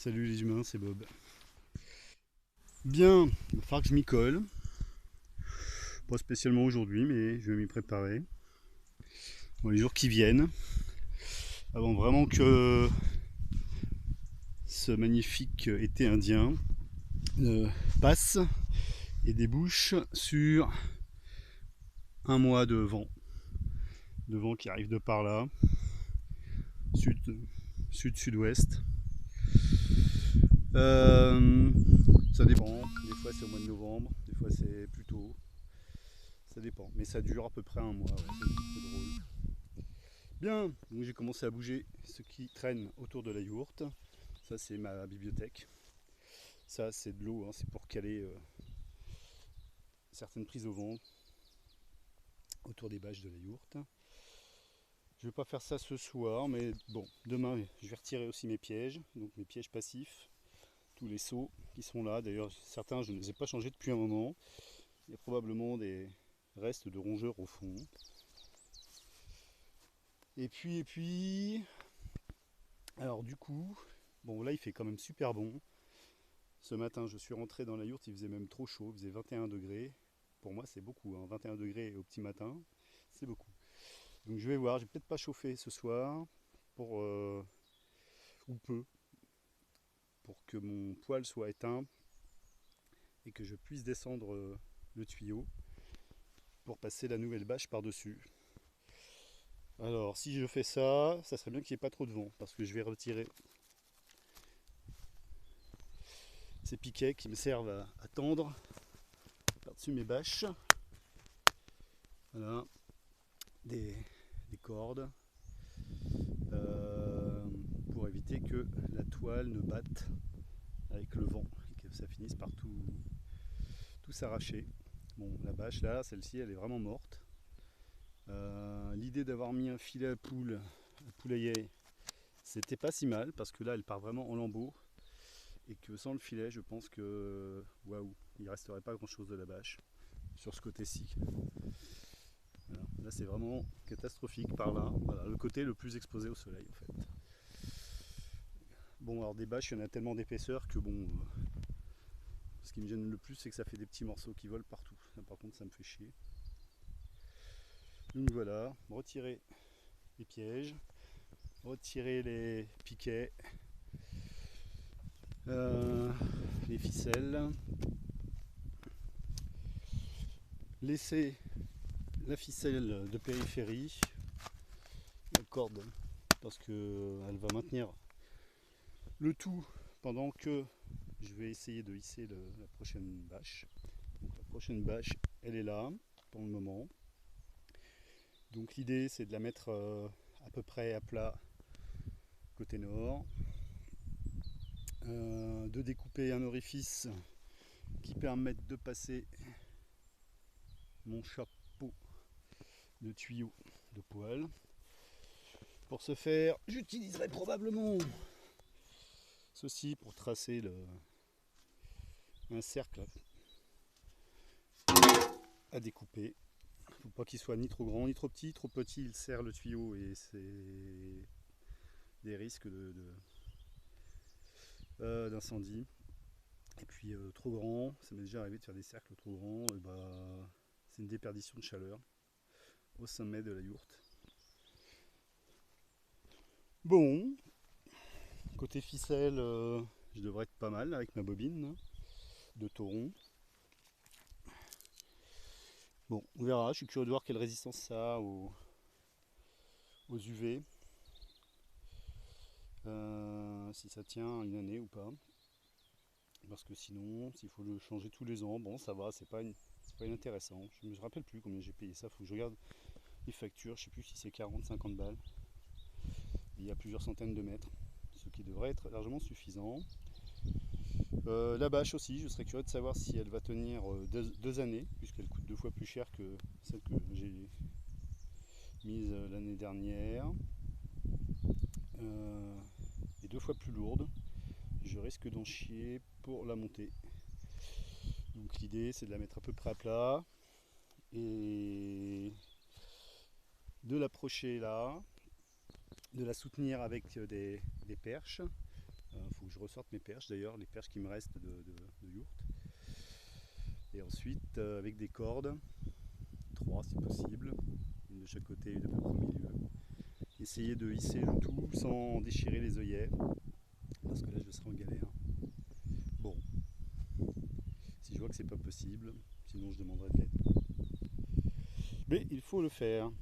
Salut les humains, c'est Bob. Bien, il va falloir que je m'y colle. Pas spécialement aujourd'hui, mais je vais m'y préparer. Dans les jours qui viennent, avant vraiment que ce magnifique été indien passe et débouche sur un mois de vent qui arrive de par là, sud, sud-sud-ouest. Euh, Ça dépend, des fois c'est au mois de novembre, des fois c'est plus tôt, ça dépend. Mais ça dure à peu près un mois, ouais, c'est drôle. Bien, donc j'ai commencé à bouger ce qui traîne autour de la yourte. Ça c'est ma bibliothèque. Ça c'est de l'eau, hein, c'est pour caler certaines prises au vent autour des bâches de la yourte. Je vais pas faire ça ce soir, mais bon, demain je vais retirer aussi mes pièges, donc mes pièges passifs, tous les seaux qui sont là. D'ailleurs certains je ne les ai pas changés depuis un moment. Il y a probablement des restes de rongeurs au fond. Et puis, alors du coup, bon là il fait quand même super bon. Ce matin je suis rentré dans la yourte, il faisait même trop chaud, il faisait 21 degrés. Pour moi c'est beaucoup, hein. 21 degrés au petit matin, c'est beaucoup. Donc je vais voir, je vais peut-être pas chauffer ce soir, pour, ou peu, pour que mon poêle soit éteint et que je puisse descendre le tuyau pour passer la nouvelle bâche par-dessus. Alors si je fais ça, ça serait bien qu'il n'y ait pas trop de vent, parce que je vais retirer ces piquets qui me servent à tendre par-dessus mes bâches. Voilà, des, des cordes euh, pour éviter que la toile ne batte avec le vent et que ça finisse par tout s'arracher. Bon, la bâche là, celle-ci, elle est vraiment morte. L'idée d'avoir mis un filet à poulailler, c'était pas si mal parce que là, elle part vraiment en lambeaux et que sans le filet, je pense que waouh, il resterait pas grand-chose de la bâche sur ce côté-ci. Voilà. Là, c'est vraiment catastrophique par là. Voilà, le côté le plus exposé au soleil en fait. Bon, alors des bâches, il y en a tellement d'épaisseur que bon, ce qui me gêne le plus, c'est que ça fait des petits morceaux qui volent partout. Ça, par contre, ça me fait chier. Donc voilà, retirer les pièges, retirer les piquets, euh, les ficelles, laisser la ficelle de périphérie, la corde, parce qu'elle va maintenir le tout pendant que je vais essayer de hisser la prochaine bâche. Donc la prochaine bâche, elle est là pour le moment. Donc l'idée c'est de la mettre à peu près à plat côté nord, de découper un orifice qui permette de passer mon chapeau de tuyau de poêle. Pour ce faire, j'utiliserai probablement ceci pour tracer un cercle à découper. Il ne faut pas qu'il soit ni trop grand ni trop petit. Trop petit, il serre le tuyau et c'est des risques d'incendie. Et puis trop grand, ça m'est déjà arrivé de faire des cercles trop grands, et bah, c'est une déperdition de chaleur au sommet de la yourte. Bon, côté ficelle, je devrais être pas mal avec ma bobine de tauron. Bon, on verra, je suis curieux de voir quelle résistance ça a aux UV. Si ça tient une année ou pas. Parce que sinon, s'il faut le changer tous les ans, bon ça va, c'est pas inintéressant. Je me rappelle plus combien j'ai payé ça, faut que je regarde les factures, je sais plus si c'est 40, 50 balles. Il y a plusieurs centaines de mètres, ce qui devrait être largement suffisant. La bâche aussi, je serais curieux de savoir si elle va tenir 2 années, puisqu'elle coûte 2 fois plus cher que celle que j'ai mise l'année dernière. Et 2 fois plus lourde. Je risque d'en chier pour la montée. Donc l'idée c'est de la mettre à peu près à plat et de l'approcher là, de la soutenir avec des perches. Il faut que je ressorte mes perches d'ailleurs, les perches qui me restent de yourte. Et ensuite avec des cordes, 3 si possible, une de chaque côté, une à peu près au milieu. Essayer de hisser le tout sans déchirer les œillets, parce que là je serai en galère. Bon, si je vois que c'est pas possible, sinon je demanderai de l'aide. Mais il faut le faire.